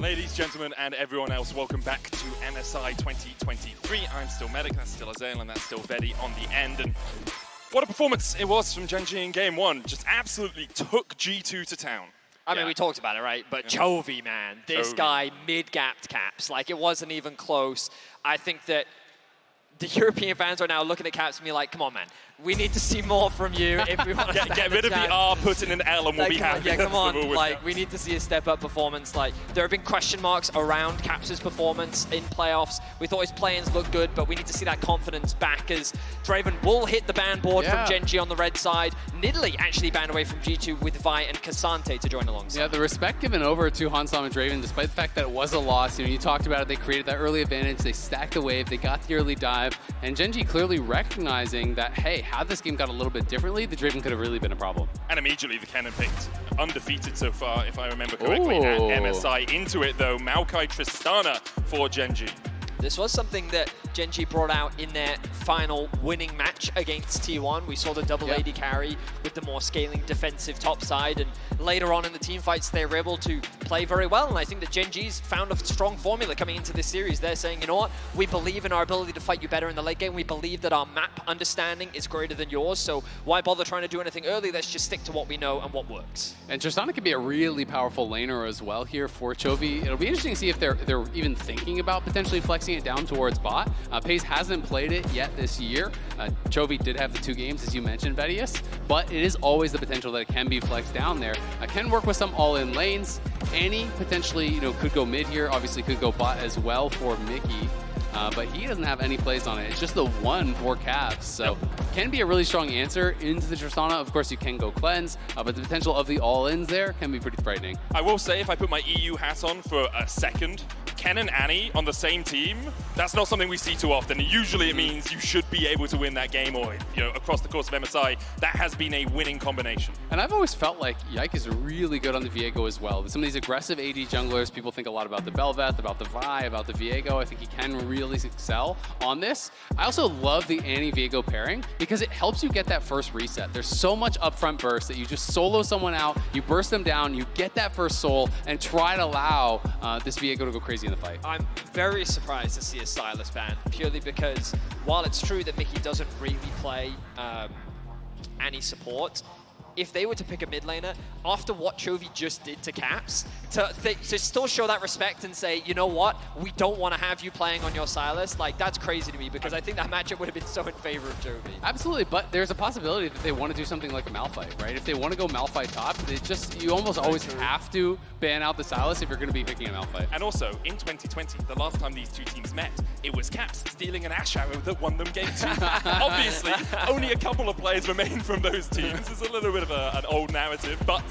Ladies, gentlemen, and everyone else, welcome back to MSI 2023. I'm still Medic, that's still Azael, and that's still Vedi on the end. And what a performance it was from Gen.G in Game 1. Just absolutely took G2 to town. I mean, we talked about it, right? But Chovy, man, this guy mid-gapped caps. Like, it wasn't even close. I think that the European fans are now looking at caps and be like, come on, man. We need to see more from you if we want to get rid of the R, put in an L, and we'll be happy. Yeah, come on. Like, we need to see a step-up performance. Like, there have been question marks around Caps' performance in playoffs. We thought his play-ins looked good, but we need to see that confidence back as Draven will hit the ban board from Gen.G on the red side. Nidalee actually banned away from G2 with Vi and K'Sante to join alongside. Yeah, the respect given over to Hansam and Draven, despite the fact that it was a loss. You know, you talked about it. They created that early advantage. They stacked the wave. They got the early dive. And Gen.G clearly recognizing that, hey, had this game got a little bit differently, the Draven could have really been a problem. And immediately the Kennen picked undefeated so far, if I remember correctly, at MSI. Into it, though, Maokai Tristana for Gen.G. This was something that Gen.G brought out in their final winning match against T1. We saw the double AD carry with the more scaling defensive top side, and later on in the team fights they were able to play very well, and I think that Gen.G's found a strong formula coming into this series. They're saying, you know what, we believe in our ability to fight you better in the late game. We believe that our map understanding is greater than yours, so why bother trying to do anything early? Let's just stick to what we know and what works. And Tristana could be a really powerful laner as well here for Chovy. It'll be interesting to see if they're even thinking about potentially flexing it down towards bot. Pace hasn't played it yet this year. Chovy did have the 2 games, as you mentioned, Vedius, but it is always the potential that it can be flexed down there. Can work with some all-in lanes. Annie potentially, you know, could go mid here. Obviously could go bot as well for Mickey. But he doesn't have any plays on it. It's just the one for Cavs. So can be a really strong answer into the Tristana. Of course, you can go cleanse, but the potential of the all-ins there can be pretty frightening. I will say, if I put my EU hat on for a second, Ken and Annie on the same team, that's not something we see too often. Usually it means you should be able to win that game, or, you know, across the course of MSI, that has been a winning combination. And I've always felt like Yike is really good on the Viego as well. Some of these aggressive AD junglers, people think a lot about the Bel'Veth, about the Vi, about the Viego. I think he can really excel on this. I also love the Annie-Viego pairing because it helps you get that first reset. There's so much upfront burst that you just solo someone out, you burst them down, you get that first soul, and try to allow this Viego to go crazy in the fight. I'm very surprised to see a Sylas ban, purely because while it's true that Mickey doesn't really play Annie support, if they were to pick a mid laner, after what Chovy just did to Caps, to still show that respect and say, you know what, we don't want to have you playing on your Sylas, like, that's crazy to me, because I think that matchup would have been so in favor of Chovy. Absolutely, but there's a possibility that they want to do something like Malphite, right? If they want to go Malphite top, you almost always have to ban out the Sylas if you're going to be picking a Malphite. And also, in 2020, the last time these 2 teams met, it was Caps stealing an Ash Arrow that won them game 2. Obviously, only a couple of players remain from those teams. It's a little bit of an old narrative, but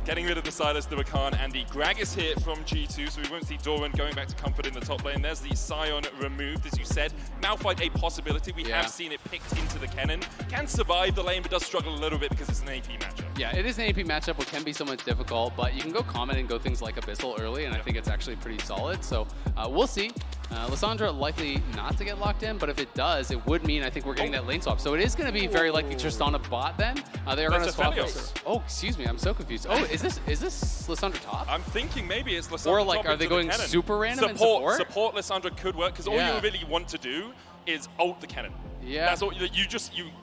getting rid of the Sylas, the Rakan, and the Gragas here from G2, so we won't see Doran going back to comfort in the top lane. There's the Sion removed, as you said. Malphite a possibility. We have seen it picked into the Kennen. Can survive the lane, but does struggle a little bit because it's an AP matchup. Yeah, it is an AP matchup, which can be somewhat difficult, but you can go Comet and go things like Abyssal early, and I think it's actually pretty solid. So we'll see. Lissandra likely not to get locked in, but if it does, it would mean I think we're getting that lane swap. So it is going to be very likely Tristana bot then. They are going to swap. Oh, excuse me, I'm so confused. Oh, is this Lissandra top? I'm thinking maybe it's Lissandra or like, top are they going the super random support Lissandra could work, because all you really want to do is ult the Kennen. Yeah. That's all. You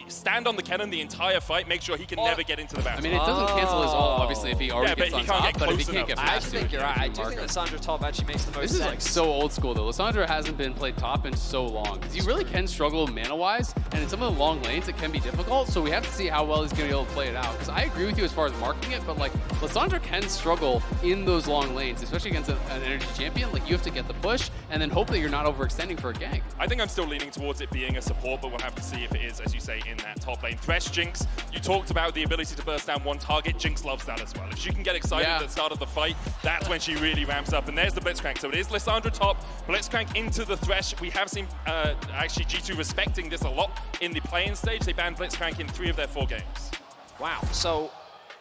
stand on the Kennen the entire fight, make sure he can never get into the battle. I mean, it doesn't cancel his ult, obviously, if he already gets on top, but if he can't get past I actually think you're right. I do think Lissandra top actually makes the most sense. This is like so old school, though. Lissandra hasn't been played top in so long, because you really can struggle mana-wise, and in some of the long lanes, it can be difficult, so we have to see how well he's going to be able to play it out. Because I agree with you as far as marking it, but like, Lissandra can struggle in those long lanes, especially against an energy champion. Like, you have to get the push, and then hope that you're not overextending for a gank. I think I'm still leaning towards it being a support, but we'll have to see if it is, as you say, in that top lane. Thresh Jinx, you talked about the ability to burst down one target. Jinx loves that as well. If she can get excited at the start of the fight, that's when she really ramps up. And there's the Blitzcrank. So it is Lissandra top, Blitzcrank into the Thresh. We have seen actually G2 respecting this a lot in the play-in stage. They banned Blitzcrank in 3 of their 4 games. Wow. So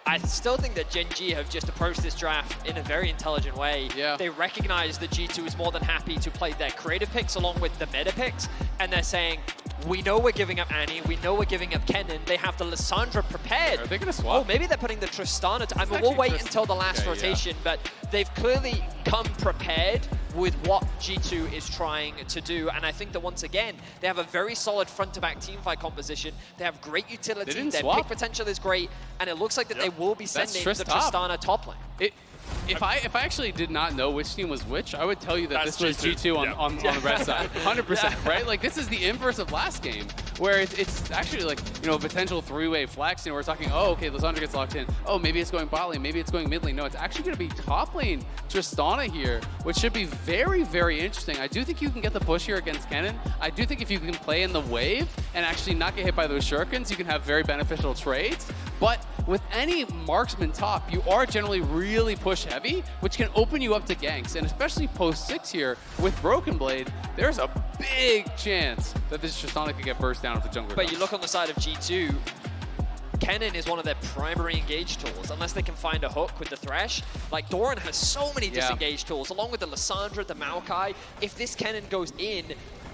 I still think that Gen.G have just approached this draft in a very intelligent way. Yeah. They recognize that G2 is more than happy to play their creative picks along with the meta picks, and they're saying, We know we're giving up Annie. We know we're giving up Kennen. They have the Lissandra prepared. Are they going to swap? Oh, maybe they're putting the Tristana. I mean, we'll wait until the last rotation, but they've clearly come prepared with what G2 is trying to do. And I think that once again, they have a very solid front-to-back teamfight composition. They have great utility. Their pick potential is great. And it looks like that they will be sending the Tristana top lane. If I actually did not know which team was which, I would tell you that this was G2 on the red side, 100%, right? Like, this is the inverse of last game, where it's actually like, you know, a potential three-way flex. You know, we're talking, oh, okay, Lissandra gets locked in. Oh, maybe it's going bot lane, maybe it's going mid lane. No, it's actually going to be top lane Tristana here, which should be very, very interesting. I do think you can get the push here against Kennen. I do think if you can play in the wave and actually not get hit by those shurikens, you can have very beneficial trades. But with any marksman top, you are generally really push heavy, which can open you up to ganks. And especially post 6 here with Broken Blade, there's a big chance that this Tristana could get burst down if the jungler But you look on the side of G2, Kennen is one of their primary engage tools, unless they can find a hook with the Thresh. Like, Doran has so many disengage tools, along with the Lissandra, the Maokai. If this Kennen goes in,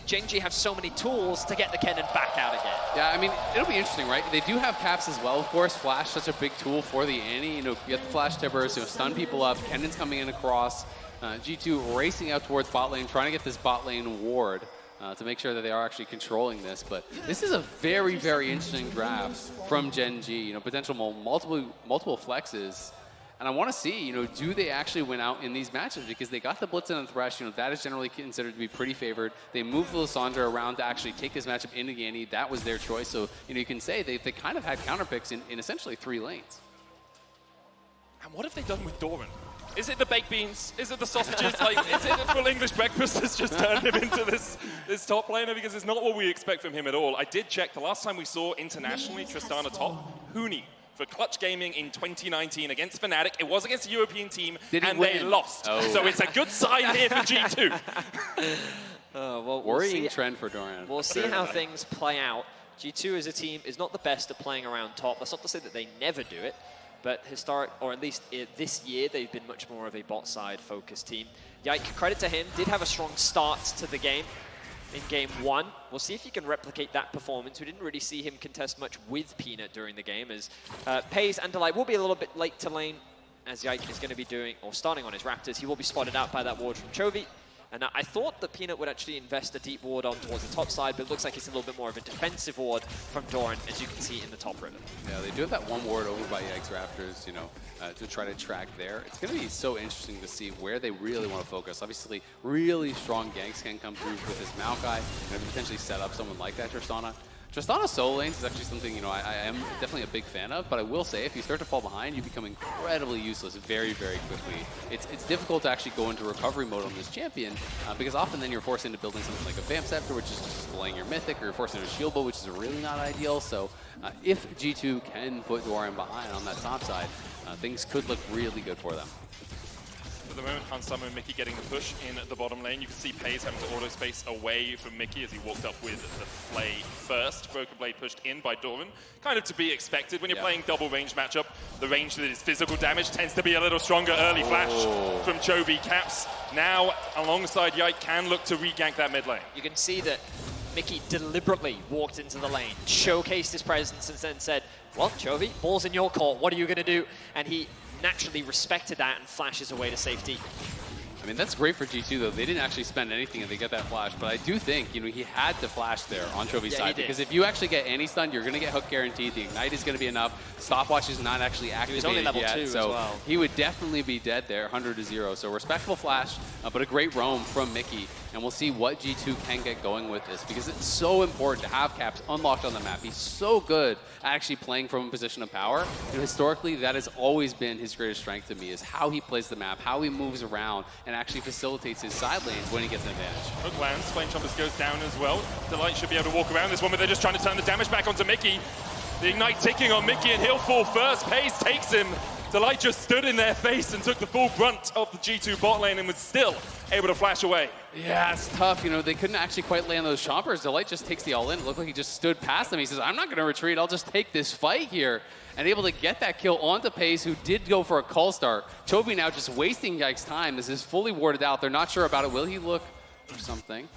Genji have so many tools to get the Kennen back out again. Yeah, I mean, it'll be interesting, right? They do have caps as well, of course. Flash, such a big tool for the Annie. You know, get the flash tippers, you know, stun people up. Kennen's coming in across. G2 racing out towards bot lane, trying to get this bot lane ward to make sure that they are actually controlling this. But this is a very, very interesting draft from Gen.G. You know, potential multiple flexes. And I want to see, you know, do they actually win out in these matches? Because they got the Blitz and the Thresh, you know, that is generally considered to be pretty favored. They moved the Lissandra around to actually take this matchup into the Annie. That was their choice. So, you know, you can say they kind of had counter picks in essentially 3 lanes. And what have they done with Doran? Is it the baked beans? Is it the sausages? Like, is it the full English breakfast that's just turned him into this top laner? Because it's not what we expect from him at all. I did check the last time we saw internationally Tristana top, Huni for Clutch Gaming in 2019 against Fnatic. It was against a European team, and they lost. Oh. So it's a good sign here for G2. Well, worrying trend for Doran. We'll see how things play out. G2 as a team is not the best at playing around top. That's not to say that they never do it, but or at least this year, they've been much more of a bot side focused team. Yike, credit to him, did have a strong start to the game. In game 1. We'll see if he can replicate that performance. We didn't really see him contest much with Peanut during the game, as Pays and Delight will be a little bit late to lane, as Yike is going to be doing, or starting on his Raptors. He will be spotted out by that ward from Chovy. And I thought that Peanut would actually invest a deep ward on towards the top side, but it looks like it's a little bit more of a defensive ward from Doran, as you can see in the top ribbon. Yeah, they do have that one ward over by Yike's Raptors, you know, to try to track there. It's going to be so interesting to see where they really want to focus. Obviously, really strong ganks can come through with this Maokai and potentially set up someone like that Tristana. Tristana solo lanes is actually something, you know, I am definitely a big fan of, but I will say if you start to fall behind, you become incredibly useless very, very quickly. It's difficult to actually go into recovery mode on this champion because often then you're forced into building something like a Vamp Scepter, which is just delaying your Mythic, or you're forced into a Shield Bow, which is really not ideal. So if G2 can put Doran behind on that top side, things could look really good for them. At the moment, Hansama and Mickey getting the push in the bottom lane. You can see Pays having to auto space away from Mickey as he walked up with the Flay first. Broken Blade pushed in by Doran. Kind of to be expected when you're playing double range matchup. The range that is physical damage tends to be a little stronger. Early flash from Chovy. Caps now alongside Yike can look to re-gank that mid lane. You can see that Mickey deliberately walked into the lane, showcased his presence, and then said, well, Chovy, ball's in your court. What are you going to do? And he naturally respected that and flashes away to safety. I mean, that's great for G2, though. They didn't actually spend anything and they get that flash. But I do think, you know, he had to flash there on Chovy's side. Because if you actually get Annie stunned, you're going to get hook guaranteed. The Ignite is going to be enough. Stopwatch is not actually activated yet. He was only level 2 so as well. He would definitely be dead there, 100-0. So respectful flash, but a great roam from Mickey. And we'll see what G2 can get going with this, because it's so important to have Caps unlocked on the map. He's so good at actually playing from a position of power. And historically, that has always been his greatest strength to me, is how he plays the map, how he moves around, and actually facilitates his side lanes when he gets an advantage. Hook lands, Flame Chompers goes down as well. Delight should be able to walk around this one, but they're just trying to turn the damage back onto Mickey. The Ignite ticking on Mickey, and he'll fall first. Pays takes him. Delight just stood in their face and took the full brunt of the G2 bot lane and was still able to flash away. Yeah, it's tough. You know, they couldn't actually quite land those chompers. Delight just takes the all-in. It looked like he just stood past them. He says, I'm not going to retreat. I'll just take this fight here. And able to get that kill onto Pays, who did go for a call start. Chovy now just wasting Yike's time. This is fully warded out. They're not sure about it. Will he look for something?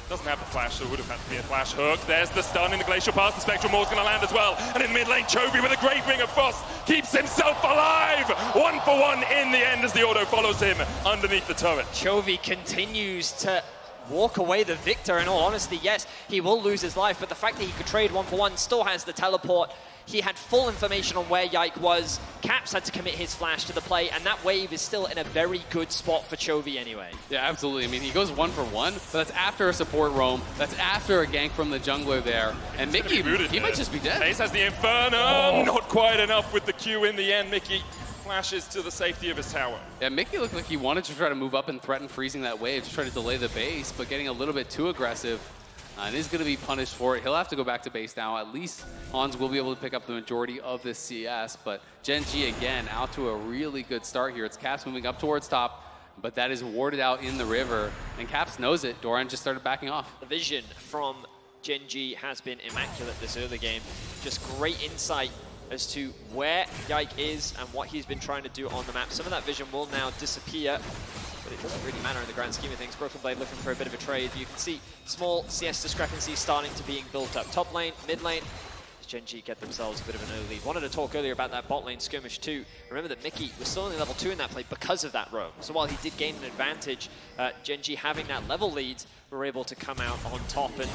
Doesn't have the flash, so it would have had to be a flash hook. There's the stun in the Glacial Pass. The Spectral Maul's going to land as well. And in the mid lane, Chovy with a great Ring of Frost keeps himself alive. 1 for 1 in the end as the auto follows him underneath the turret. Chovy continues to walk away the victor. In all honesty, yes, he will lose his life, but the fact that he could trade 1 for 1, still has the teleport. He had full information on where Yike was. Caps had to commit his flash to the play, and that wave is still in a very good spot for Chovy anyway. Yeah, absolutely. I mean, he goes 1 for 1, but that's after a support roam. That's after a gank from the jungler there. And Mickey, he might just be dead. Ace has the Inferno. Not quite enough with the Q in the end. Mickey flashes to the safety of his tower. Yeah, Mickey looked like he wanted to try to move up and threaten freezing that wave to try to delay the base, but getting a little bit too aggressive. And is going to be punished for it. He'll have to go back to base now. At least Hans will be able to pick up the majority of this CS. But Gen.G again out to a really good start here. It's Caps moving up towards top, but that is warded out in the river. And Caps knows it. Doran just started backing off. The vision from Gen.G has been immaculate this early game. Just great insight as to where Yike is and what he's been trying to do on the map. Some of that vision will now disappear, but it doesn't really matter in the grand scheme of things. Broken Blade looking for a bit of a trade. You can see small CS discrepancies starting to being built up. Top lane, mid lane, Gen.G get themselves a bit of an early lead. Wanted to talk earlier about that bot lane skirmish too. Remember that Mickey was still only level 2 in that play because of that roam. So while he did gain an advantage, Gen.G having that level lead, were able to come out on top. And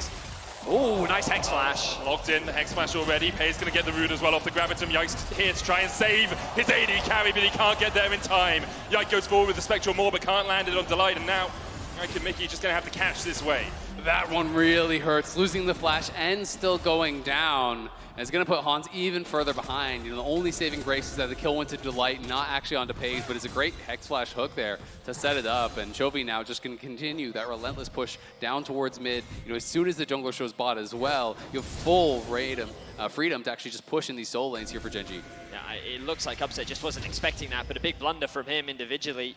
oh, nice Hex Flash. Locked in, the Hex Flash already. Pei's going to get the root as well off the Gravitum. Yike's here to try and save his AD carry, but he can't get there in time. Yike goes forward with the Spectral Maul, but can't land it on Delight, and now Yike and Mickey just going to have to catch this wave. That one really hurts, losing the flash and still going down. And it's going to put Hans even further behind. You know, the only saving grace is that the kill went to Delight, not actually onto Pei's, but it's a great Hex Flash hook there to set it up. And Chovy now just going to continue that relentless push down towards mid. You know, as soon as the jungler shows bot as well, you have full freedom to actually just push in these soul lanes here for Gen.G. Yeah, it looks like Upset just wasn't expecting that, but a big blunder from him individually.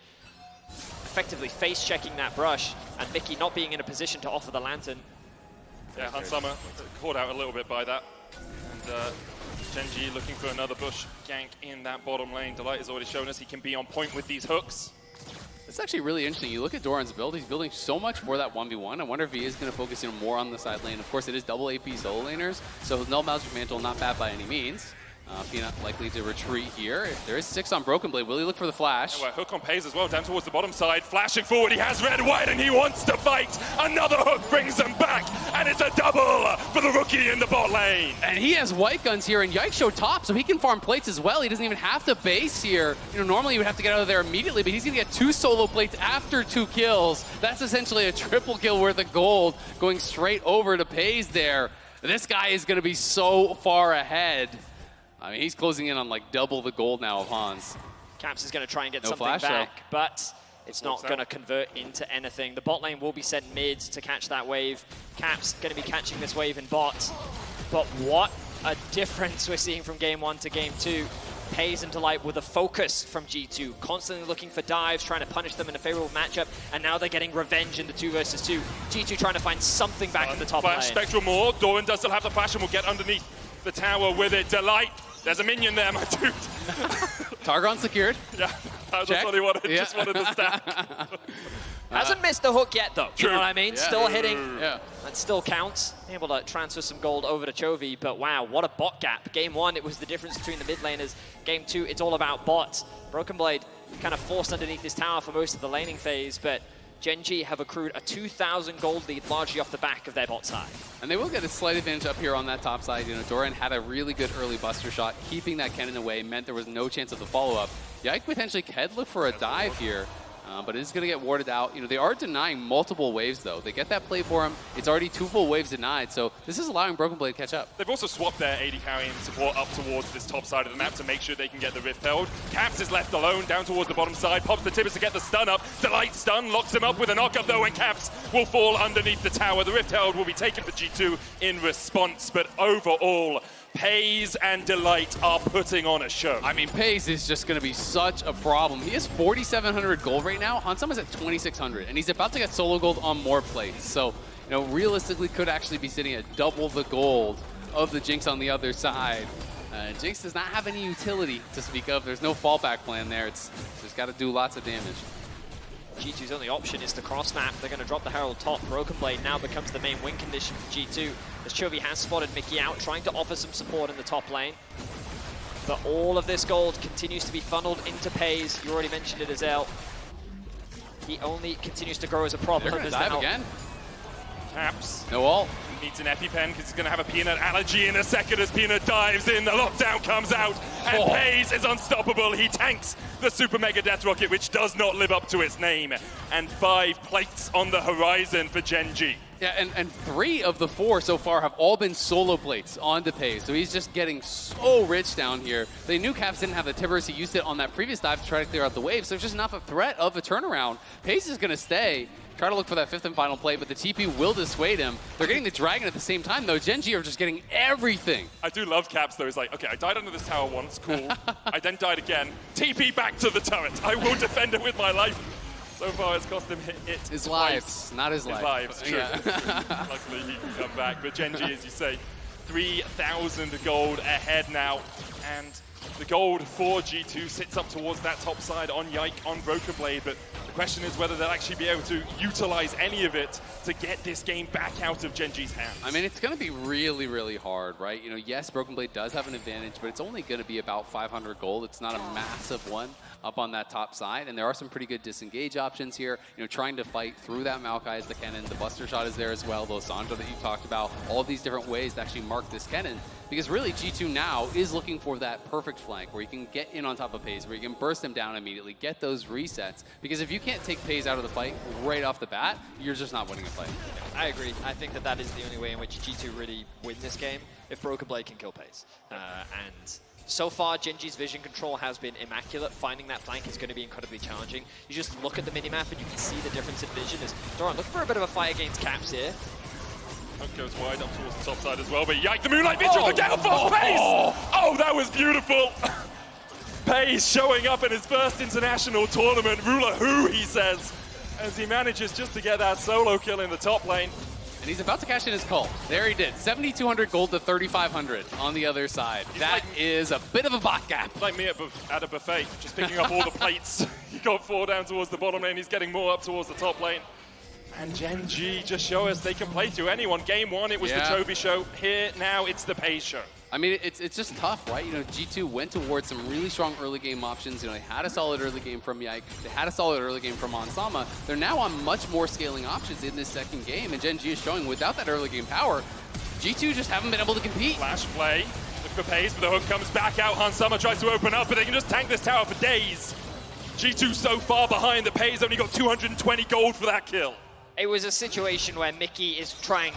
Effectively face-checking that brush, and Mickey not being in a position to offer the lantern. Yeah, Hansama caught out a little bit by that. And Gen.G looking for another bush gank in that bottom lane. Delight has already shown us he can be on point with these hooks. It's actually really interesting. You look at Doran's build, he's building so much for that 1v1. I wonder if he is going to focus in more on the side lane. Of course, it is double AP solo laners, so Null Magic Mantle not bad by any means. Peanut likely to retreat here. There is 6 on Broken Blade. Will he look for the flash? Yeah, well, hook on Pei's as well, down towards the bottom side. Flashing forward, he has red, white, and he wants to fight. Another hook brings them back, and it's a double for the rookie in the bot lane. And he has white guns here, and Yike showed top, so he can farm plates as well. He doesn't even have to base here. You know, normally you would have to get out of there immediately, but he's going to get 2 solo plates after 2 kills. That's essentially a triple kill worth of gold going straight over to Pei's there. This guy is going to be so far ahead. I mean, he's closing in on like double the gold now of Hans. Caps is going to try and get No something flash, back, though. but it's not going to convert into anything. The bot lane will be sent mid to catch that wave. Caps going to be catching this wave in bot. But what a difference we're seeing from game 1 to game 2. Pei's and Delight with a focus from G2, constantly looking for dives, trying to punish them in a favorable matchup, and now they're getting revenge in the 2 versus 2. G2 trying to find something back in the top lane. Spectral Maul, Doran does still have the flash and will get underneath the tower with it. Delight, there's a minion there, my dude. Targon secured. Yeah, that was what he wanted, just wanted to stack. Hasn't missed the hook yet, though. True. You know what I mean? Yeah. Still hitting. Yeah. That still counts. Able to transfer some gold over to Chovy, but wow, what a bot gap. Game 1, it was the difference between the mid laners. Game 2, it's all about bots. Broken Blade kind of forced underneath this tower for most of the laning phase, but Gen.G have accrued a 2,000 gold lead largely off the back of their bot side. And they will get a slight advantage up here on that top side. You know, Doran had a really good early buster shot. Keeping that cannon away meant there was no chance of the follow-up. Yike potentially could look for a dive here, but it's going to get warded out. You know, they are denying multiple waves, though. They get that play for him. It's already 2 full waves denied, so this is allowing Broken Blade to catch up. They've also swapped their AD carry and support up towards this top side of the map to make sure they can get the Rift held. Caps is left alone down towards the bottom side, pops the Tibbers to get the stun up. Delight stun, locks him up with a knock-up though, and Caps will fall underneath the tower. The Rift held will be taken for G2 in response, but overall, Pei's and Delight are putting on a show. I mean, Pei's is just going to be such a problem. He has 4,700 gold right now. Hansama's at 2,600, and he's about to get solo gold on more plates. So, you know, realistically could actually be sitting at double the gold of the Jinx on the other side. Jinx does not have any utility to speak of. There's no fallback plan there. It's just got to do lots of damage. G2's only option is to cross-map. They're going to drop the Herald top. Broken Blade now becomes the main win condition for G2, as Chovy has spotted Mickey out, trying to offer some support in the top lane. But all of this gold continues to be funneled into FaZe. You already mentioned it, Azel. He only continues to grow as a problem. They're going to dive again. Caps. No ult. Needs an EpiPen because he's going to have a Peanut allergy in a second as Peanut dives in. The lockdown comes out and FaZe is unstoppable. He tanks the Super Mega Death Rocket, which does not live up to its name. And 5 plates on the horizon for Gen.G. Yeah, and 3 of the 4 so far have all been solo plates onto FaZe, so he's just getting so rich down here. They knew Caps didn't have the Tibbers. He used it on that previous dive to try to clear out the wave, so there's just not a threat of a turnaround. FaZe is going to stay, try to look for that 5th and final play, but the TP will dissuade him. They're getting the Dragon at the same time, though. Gen.G are just getting everything. I do love Caps, though. He's like, okay, I died under this tower once, cool. I then died again. TP back to the turret. I will defend it with my life. So far, it's cost him his lives, not his life. His lives, true. Yeah. Luckily, he can come back. But Gen.G, as you say, 3,000 gold ahead now. And the gold for G2 sits up towards that top side on Yike, on Broken Blade. But the question is whether they'll actually be able to utilize any of it to get this game back out of Gen.G's hands. I mean, it's going to be really, really hard, right? You know, yes, Broken Blade does have an advantage, but it's only going to be about 500 gold. It's not a massive one up on that top side, and there are some pretty good disengage options here. You know, trying to fight through that Maokai as the cannon. The Buster Shot is there as well, the Lissandra that you talked about. All of these different ways to actually mark this cannon, because really G2 now is looking for that perfect flank where you can get in on top of FaZe, where you can burst them down immediately, get those resets. Because if you can't take FaZe out of the fight right off the bat, you're just not winning a fight. I agree. I think that that is the only way in which G2 really win this game, if Broken Blade can kill FaZe. And so far, Gen.G's vision control has been immaculate. Finding that flank is going to be incredibly challenging. You just look at the minimap and you can see the difference in vision. As Doran looking for a bit of a fight against Caps here. Hook goes wide up towards the top side as well, but Yike, the Moonlight Vigil, the Gale Force, FaZe! Oh, that was beautiful! FaZe showing up in his first international tournament, ruler who, he says, as he manages just to get that solo kill in the top lane. And he's about to cash in his call. There he did. 7,200 gold to 3,500 on the other side. That is a bit of a bot gap. Like me at a buffet, just picking up all the plates. He got 4 down towards the bottom lane. He's getting more up towards the top lane. And Gen.G just show us they can play through anyone. Game 1, it was the Chovy show. Here, now, it's the FaZe show. I mean, it's just tough, right? You know, G2 went towards some really strong early game options. You know, they had a solid early game from Yike. They had a solid early game from Onsama. They're now on much more scaling options in this second game, and Gen.G is showing without that early game power, G2 just haven't been able to compete. Flash play, look for FaZe, but the hook comes back out. Hansama tries to open up, but they can just tank this tower for days. G2 so far behind that FaZe only got 220 gold for that kill. It was a situation where Mickey is trying,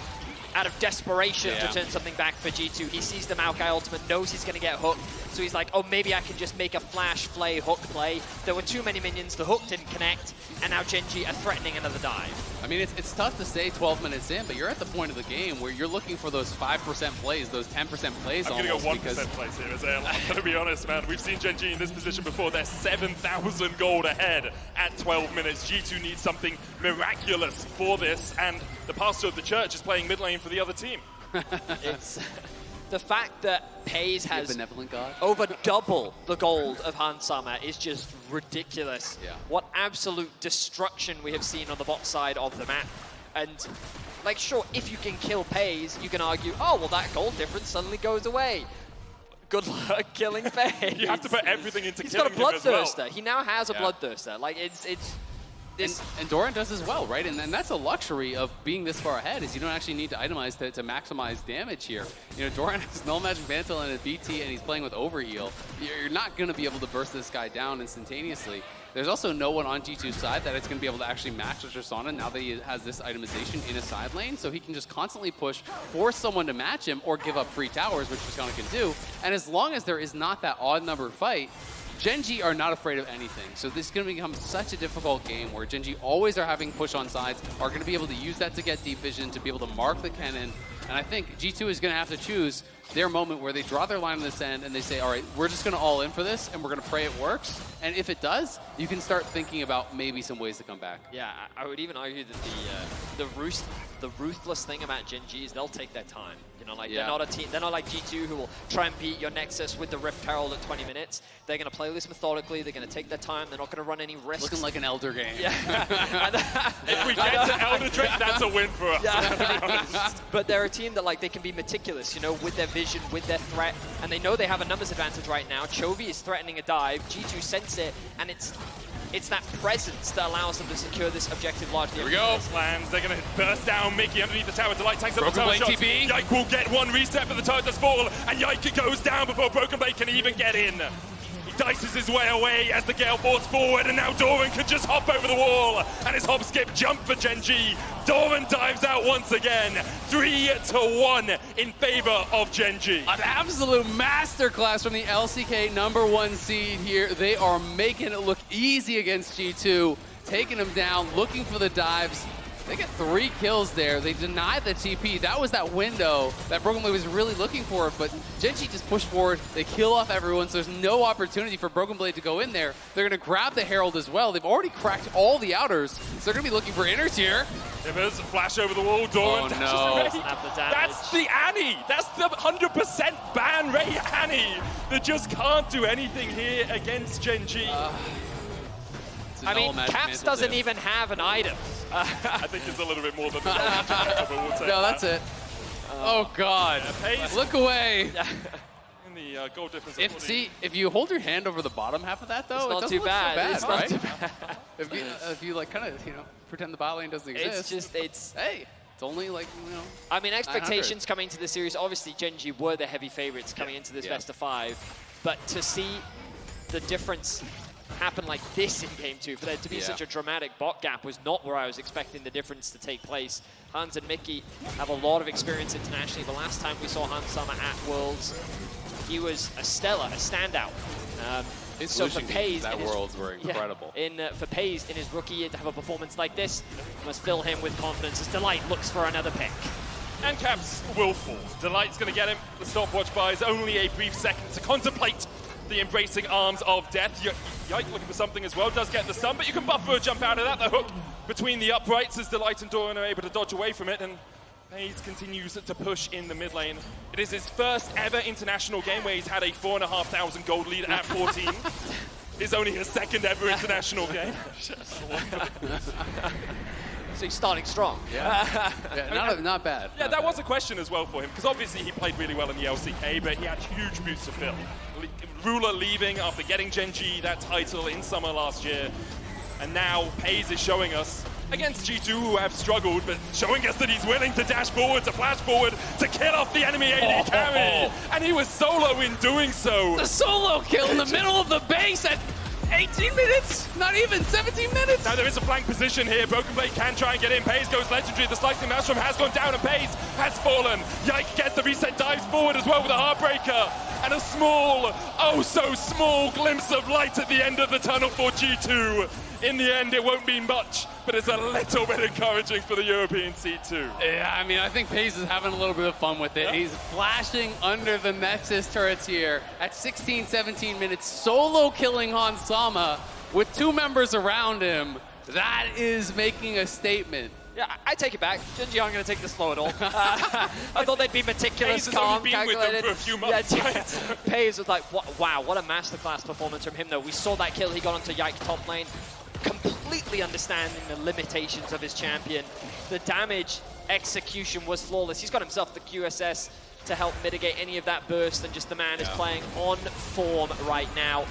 out of desperation, to turn something back for G2. He sees the Maokai ultimate, knows he's going to get hooked, so he's like, oh, maybe I can just make a flash, flay, hook play. There were too many minions, the hook didn't connect, and now Gen.G are threatening another dive. I mean, it's tough to say 12 minutes in, but you're at the point of the game where you're looking for those 5% plays, those 10% plays. I'm going to go 1% plays here, Azel. I'm going to be honest, man. We've seen Gen.G in this position before. They're 7,000 gold ahead at 12 minutes. G2 needs something miraculous for this, and the pastor of the church is playing mid lane for the other team. It's the fact that FaZe has benevolent God. over double the gold of Hansama is just ridiculous. Yeah. What absolute destruction we have seen on the bot side of the map. And, like, sure, if you can kill FaZe, you can argue, oh, well, that gold difference suddenly goes away. Good luck killing FaZe. You have to put everything into He's killing got a him as well. Bloodthirster. He now has a Bloodthirster. Like, it's and Doran does as well, right? And that's a luxury of being this far ahead, is you don't actually need to itemize to maximize damage here. You know, Doran has Null Magic Mantle and a BT, and he's playing with Overheal. You're not going to be able to burst this guy down instantaneously. There's also no one on G2's side that it's going to be able to actually match with Tristana now that he has this itemization in a side lane, so he can just constantly push, force someone to match him, or give up free towers, which Tristana can do. And as long as there is not that odd-numbered fight, Gen.G are not afraid of anything, so this is going to become such a difficult game where Gen.G always are having push on sides, are going to be able to use that to get deep vision, to be able to mark the cannon, and I think G2 is going to have to choose their moment where they draw their line on this end and they say, all right, we're just going to all in for this, and we're going to pray it works, and if it does, you can start thinking about maybe some ways to come back. Yeah, I would even argue that the ruthless thing about Gen.G is they'll take their time. You know, like they're not a team. They're not like G2 who will try and beat your Nexus with the Rift Herald at 20 minutes. They're going to play this methodically. They're going to take their time. They're not going to run any risks. Looking like an Elder game. Yeah. If we get to Elder Drake, that's a win for us. Yeah. But they're a team that like they can be meticulous, you know, with their vision, with their threat, and they know they have a numbers advantage right now. Chovy is threatening a dive. G2 sense it, and it's that presence that allows them to secure this objective largely. Here we go. Lands. They're going to burst down Mickey underneath the tower. Delight tanks up the tower shots. Yike will get one reset, but the turret does fall, and Yike goes down before Broken Blade can even get in. He dices his way away as the Gale force forward, and now Doran can just hop over the wall, and his hop skip jump for Gen.G. Doran dives out once again, 3-1 in favor of Gen.G. An absolute masterclass from the LCK #1 seed here. They are making it look easy against G2, taking them down, looking for the dives. They get 3 kills there. They denied the TP. That was that window that Broken Blade was really looking for, but Genji just pushed forward. They kill off everyone, so there's no opportunity for Broken Blade to go in there. They're going to grab the Herald as well. They've already cracked all the outers, so they're going to be looking for inners here. Ivers, flash over the wall, Doran dashes away. That's the Annie! That's the 100% ban rate Annie that just can't do anything here against Gen.G. I mean, Caps doesn't even have an item. I think it's a little bit more than that. No, that's it. Oh, God. Look away. In the goal difference. If you hold your hand over the bottom half of that, though, it's not too bad. It's not too bad. If you like, kind of, you know, pretend the bot lane doesn't exist. Hey, it's only like, you know. I mean, expectations coming into the series, obviously Gen.G were the heavy favorites coming into this best of 5, but to see the difference happen like this in Game 2, for there to be such a dramatic bot gap was not where I was expecting the difference to take place. Hans and Mickey have a lot of experience internationally. The last time we saw Hans Summer at Worlds, he was a standout. So for Pays, that Worlds were incredible. For Pays in his rookie year to have a performance like this must fill him with confidence as Delight looks for another pick. And Caps will fall. Delight's going to get him. The stopwatch buys only a brief second to contemplate the embracing arms of death. Yike looking for something as well, does get the stun, but you can buffer a jump out of that. The hook between the uprights as Delight and Doran are able to dodge away from it, and Pays continues to push in the mid lane. It is his first ever international game where he's had a 4,500 gold lead at 14. It's only his second ever international game. So he's starting strong. Not bad. Yeah, that was a question as well for him, because obviously he played really well in the LCK, but he had huge boots to fill. Ruler leaving after getting Gen.G that title in summer last year, and now Pays is showing us, against G2 who have struggled, but showing us that he's willing to dash forward, to flash forward, to kill off the enemy AD carry, and he was solo in doing so. The solo kill in the middle of the base at 18 minutes, not even 17 minutes. Now there is a flank position here. Broken Blade can try and get in. Pays goes legendary. The slicing maelstrom has gone down and Pays has fallen. Yike gets the reset, dives forward as well with a heartbreaker. And a small, oh so small glimpse of light at the end of the tunnel for G2. In the end, it won't mean much, but it's a little bit encouraging for the European seed too. Yeah, I mean, I think Pays is having a little bit of fun with it. Yeah. He's flashing under the Nexus turrets here at 16, 17 minutes, solo killing Hans Sama with 2 members around him. That is making a statement. Yeah, I take it back. Gen.G aren't going to take this slow at all. I thought they'd be meticulous, calm, calculated. With them for a few months. Pays was like, wow, what a masterclass performance from him, though. We saw that kill he got onto Yike top lane, completely understanding the limitations of his champion. The damage execution was flawless. He's got himself the QSS to help mitigate any of that burst, and just the man is playing on form right now.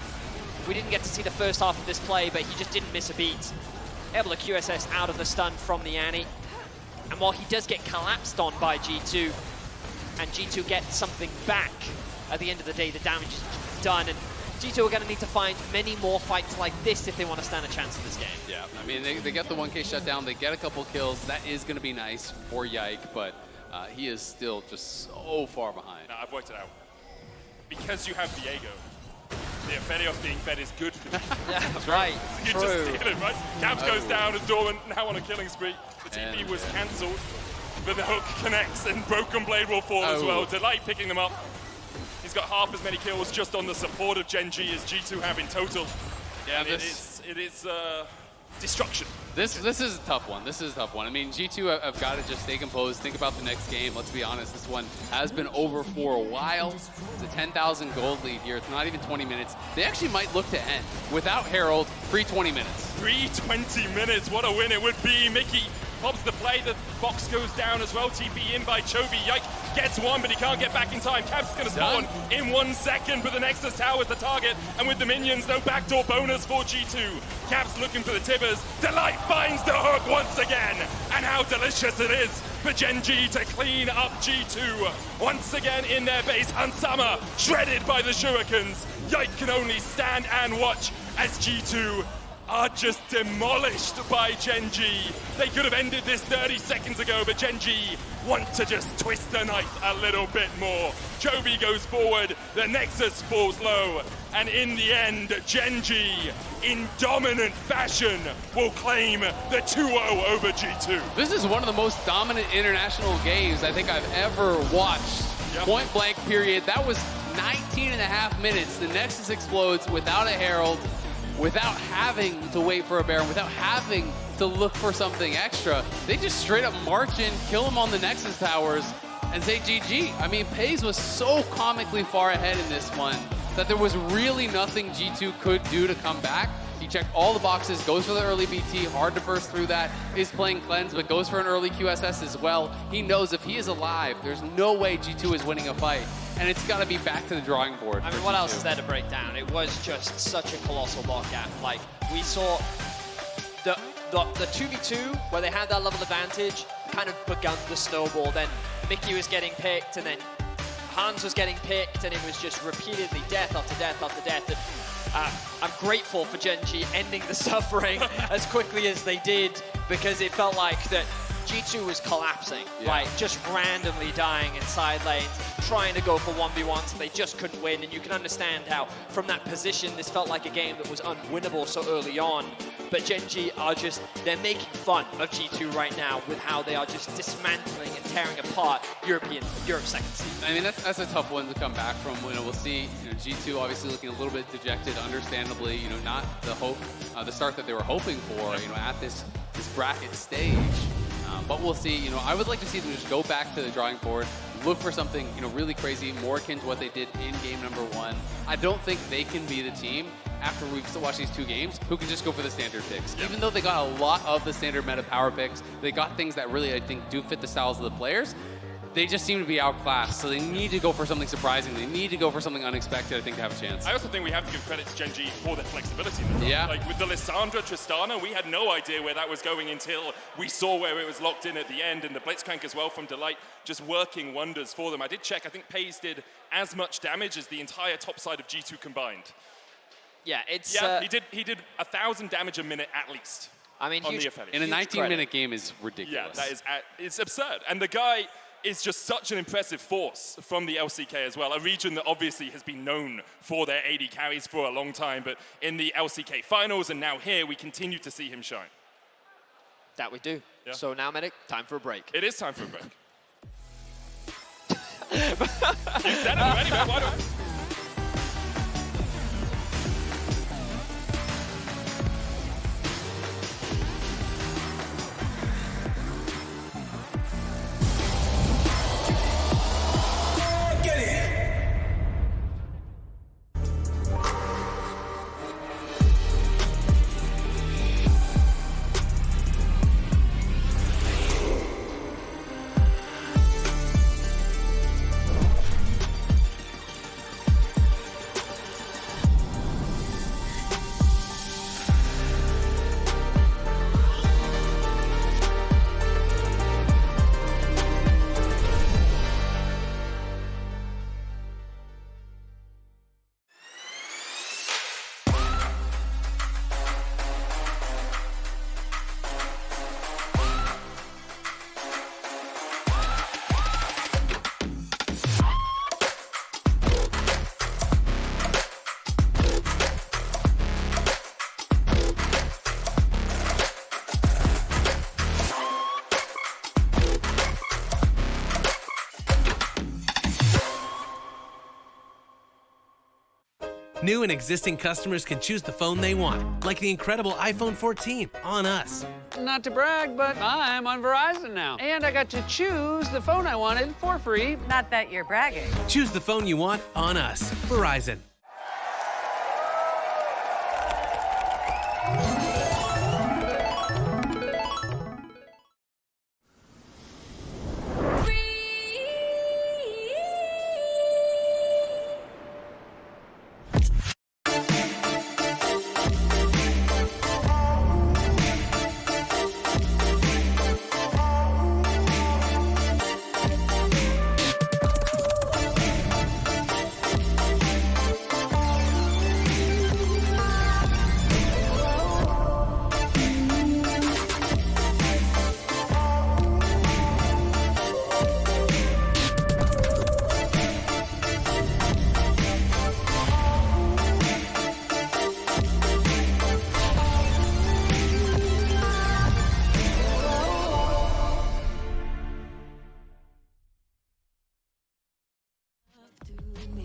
We didn't get to see the first half of this play, but he just didn't miss a beat. Able to QSS out of the stun from the Annie. And while he does get collapsed on by G2, and G2 gets something back, at the end of the day, the damage is done. And G2 are going to need to find many more fights like this if they want to stand a chance in this game. Yeah, I mean, they get the 1K shutdown, they get a couple kills. That is going to be nice for Yike, but he is still just so far behind. No, I've worked it out. Because you have Diego, the Aphelios being fed is good for you. Yeah, that's right. You just steal it, right? Caps goes down and Doran now on a killing spree. The TP was cancelled, but the hook connects and Broken Blade will fall as well. Delight picking them up. He's got half as many kills just on the support of Gen.G as G2 have in total. Yeah, it is destruction. This is a tough one. This is a tough one. I mean, G2 have got to just stay composed, think about the next game. Let's be honest, this one has been over for a while. It's a 10,000 gold lead here. It's not even 20 minutes. They actually might look to end without Herald, free 20 minutes. Free 20 minutes, what a win it would be. Mickey pops the play, the box goes down as well. TP in by Chovy. Yike gets one, but he can't get back in time. Caps is going to spawn in 1 second, but the Nexus Tower is the target. And with the minions, no backdoor bonus for G2. Caps looking for the Tibbers. Delight finds the hook once again. And how delicious it is for Gen.G to clean up G2. Once again in their base, Hansama shredded by the Shurikens. Yike can only stand and watch as G2 are just demolished by Gen.G. They could have ended this 30 seconds ago, but Gen.G want to just twist the knife a little bit more. Chovy goes forward, the Nexus falls low, and in the end, Gen.G, in dominant fashion, will claim the 2-0 over G2. This is one of the most dominant international games I think I've ever watched. Yep. Point blank period. That was 19.5 minutes. The Nexus explodes without a Herald, without having to wait for a Baron, without having to look for something extra. They just straight up march in, kill him on the Nexus towers, and say GG. I mean, FaZe was so comically far ahead in this one that there was really nothing G2 could do to come back. He checked all the boxes, goes for the early BT, hard to burst through that, is playing Cleanse, but goes for an early QSS as well. He knows if he is alive, there's no way G2 is winning a fight. And it's got to be back to the drawing board. I mean, what else is there to break down? It was just such a colossal lock-gap. Like, we saw the 2v2, where they had that level advantage, kind of begun the snowball. Then Mickey was getting picked, and then Hans was getting picked, and it was just repeatedly death after death after death. And I'm grateful for Gen.G ending the suffering as quickly as they did, because it felt like that G2 was collapsing, like just randomly dying in side lanes, trying to go for 1v1s, so they just couldn't win. And you can understand how, from that position, this felt like a game that was unwinnable so early on. But Gen.G are just, they're making fun of G2 right now with how they are just dismantling and tearing apart Europe second seed. I mean, that's a tough one to come back from. You know, we'll see. You know, G2 obviously looking a little bit dejected, understandably. You know, not the hope, the start that they were hoping for. You know, at this bracket stage. But we'll see. You know, I would like to see them just go back to the drawing board, look for something, you know, really crazy, more akin to what they did in game number 1. I don't think they can be the team, after we've still watched these 2 games, who can just go for the standard picks. Even though they got a lot of the standard meta power picks, they got things that really, I think, do fit the styles of the players. They just seem to be outclassed, so they need to go for something surprising. They need to go for something unexpected, I think, to have a chance. I also think we have to give credit to Gen.G for their flexibility. Yeah. Like with the Lissandra Tristana, we had no idea where that was going until we saw where it was locked in at the end, and the Blitzcrank as well from Delight just working wonders for them. I did check, I think FaZe did as much damage as the entire top side of G2 combined. Yeah, it's... Yeah, he did 1,000 damage a minute at least. I mean, on the Affiliate. In a 19-minute game is ridiculous. Yeah, that is, it's absurd. And the guy is just such an impressive force from the LCK as well, a region that obviously has been known for their AD carries for a long time, but in the LCK finals and now here, we continue to see him shine. That we do. Yeah. So now, Medic, time for a break. It is time for a break. You said it already, man. Why don't I? New and existing customers can choose the phone they want, like the incredible iPhone 14 on us. Not to brag, but I'm on Verizon now. And I got to choose the phone I wanted for free. Not that you're bragging. Choose the phone you want on us. Verizon.